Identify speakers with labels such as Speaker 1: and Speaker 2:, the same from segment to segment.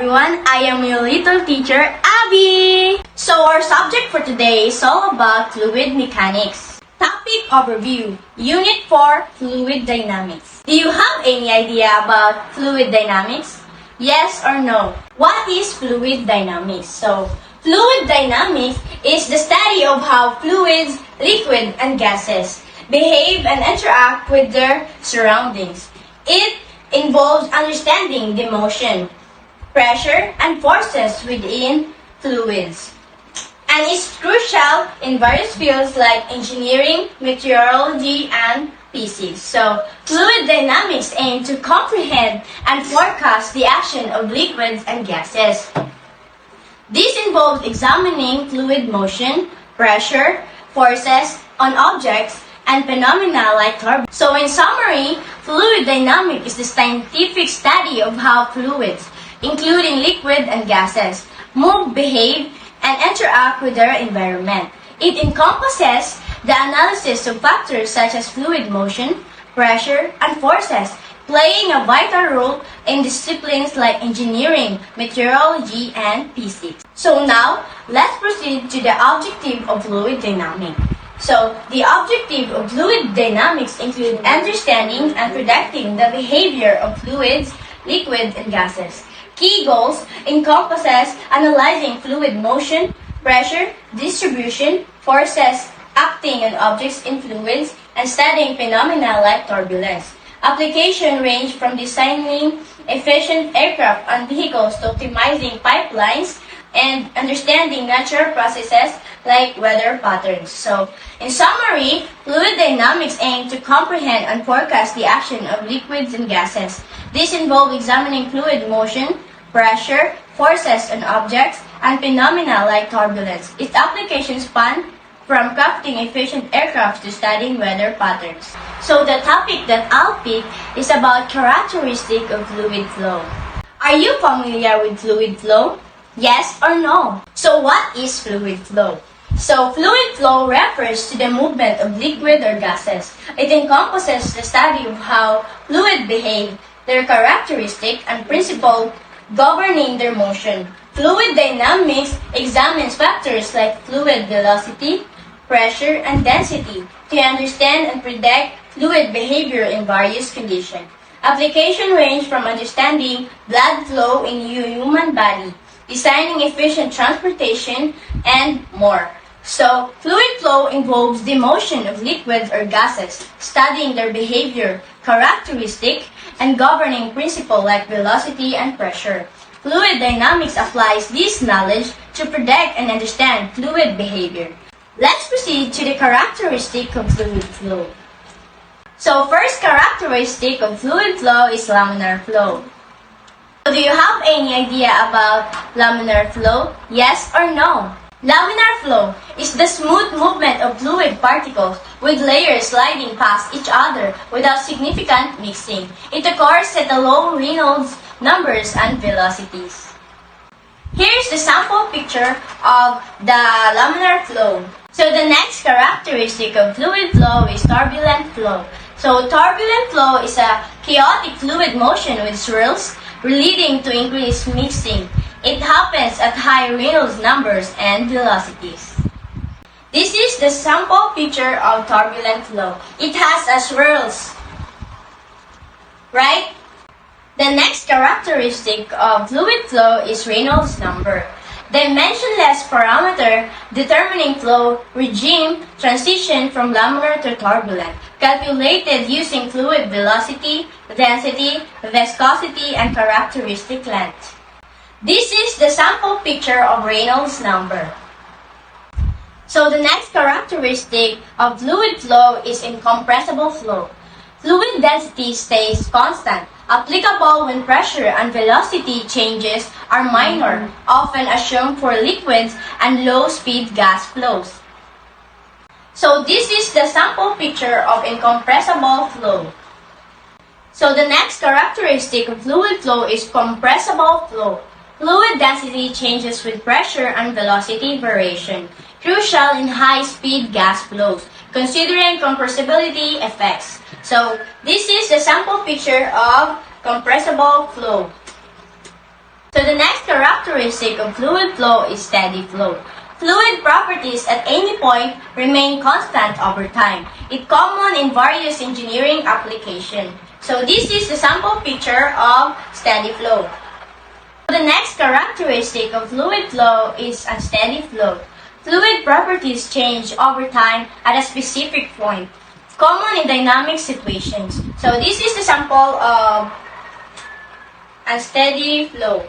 Speaker 1: everyone, I am your little teacher, Abby! So our subject for today is all about fluid mechanics. Topic overview, Unit 4, Fluid Dynamics. Do you have any idea about fluid dynamics? Yes or no? What is fluid dynamics? So, fluid dynamics is the study of how fluids, liquid, and gases behave and interact with their surroundings. It involves understanding the motion, pressure, and forces within fluids, and is crucial in various fields like engineering, meteorology, and physics. So, fluid dynamics aim to comprehend and forecast the action of liquids and gases. This involves examining fluid motion, pressure, forces on objects, and phenomena like turbulence. So in summary, fluid dynamics is the scientific study of how fluids, including liquid and gases, move, behave, and interact with their environment. It encompasses the analysis of factors such as fluid motion, pressure, and forces, playing a vital role in disciplines like engineering, meteorology, and physics. So now, let's proceed to the objective of fluid dynamics. So, the objective of fluid dynamics include understanding and predicting the behavior of fluids, liquids, and gases. Key goals encompasses analyzing fluid motion, pressure, distribution, forces acting on objects in fluids, and studying phenomena like turbulence. Application range from designing efficient aircraft and vehicles to optimizing pipelines and understanding natural processes like weather patterns. So, in summary, fluid dynamics aim to comprehend and forecast the action of liquids and gases. This involves examining fluid motion, pressure, forces on objects, and phenomena like turbulence. Its applications span from crafting efficient aircraft to studying weather patterns. So the topic that I'll pick is about characteristic of fluid flow. Are you familiar with fluid flow? Yes or no? So what is fluid flow? So fluid flow refers to the movement of liquid or gases. It encompasses the study of how fluid behave, their characteristic and principle governing their motion. Fluid dynamics examines factors like fluid velocity, pressure, and density to understand and predict fluid behavior in various conditions. Application range from understanding blood flow in human body, designing efficient transportation, and more. So, fluid flow involves the motion of liquids or gases, studying their behavior, characteristic, and governing principle like velocity and pressure. Fluid dynamics applies this knowledge to predict and understand fluid behavior. Let's proceed to the characteristic of fluid flow. So, first characteristic of fluid flow is laminar flow. So, do you have any idea about laminar flow? Yes or no? Laminar flow is the smooth movement of fluid particles with layers sliding past each other without significant mixing. It occurs at a low Reynolds numbers and velocities. Here's the sample picture of the laminar flow. So the next characteristic of fluid flow is turbulent flow. So turbulent flow is a chaotic fluid motion with swirls leading to increased mixing. It happens at high Reynolds numbers and velocities. This is the sample picture of turbulent flow. It has a swirls, right? The next characteristic of fluid flow is Reynolds number. Dimensionless parameter determining flow regime transition from laminar to turbulent, calculated using fluid velocity, density, viscosity, and characteristic length. This is the sample picture of Reynolds number. So the next characteristic of fluid flow is incompressible flow. Fluid density stays constant, applicable when pressure and velocity changes are minor, often assumed for liquids and low-speed gas flows. So this is the sample picture of incompressible flow. So the next characteristic of fluid flow is compressible flow. Fluid density changes with pressure and velocity variation, crucial in high-speed gas flows, considering compressibility effects. So, this is the sample picture of compressible flow. So the next characteristic of fluid flow is steady flow. Fluid properties at any point remain constant over time. It's common in various engineering applications. So this is the sample picture of steady flow. The next characteristic of fluid flow is unsteady flow. Fluid properties change over time at a specific point. It's common in dynamic situations. So this is the sample of unsteady flow.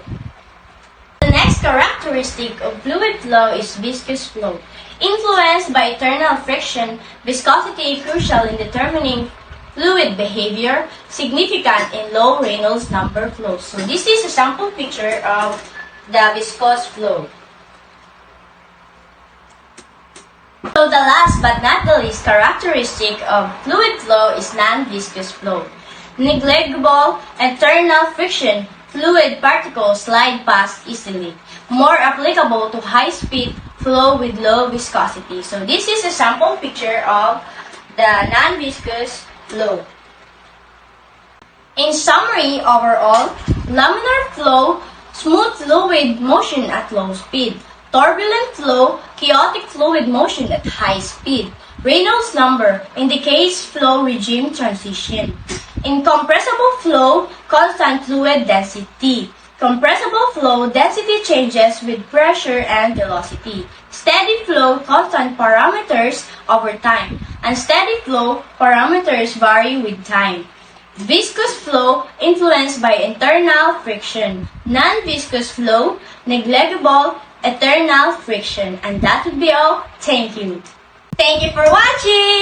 Speaker 1: The next characteristic of fluid flow is viscous flow. Influenced by internal friction, viscosity is crucial in determining fluid behavior, significant in low Reynolds number flows. So this is a sample picture of the viscous flow. So the last but not the least characteristic of fluid flow is non-viscous flow. Negligible internal friction, fluid particles slide past easily. More applicable to high-speed flow with low viscosity. So this is a sample picture of the non-viscous flow. In summary, overall, laminar flow, smooth fluid motion at low speed. Turbulent flow, chaotic fluid motion at high speed. Reynolds number indicates flow regime transition. Incompressible flow, constant fluid density. Compressible flow, density changes with pressure and velocity. Steady flow, constant parameters over time. Unsteady flow, parameters vary with time. Viscous flow, influenced by internal friction. Non-viscous flow, negligible internal friction. And that would be all. Thank you. Thank you for watching!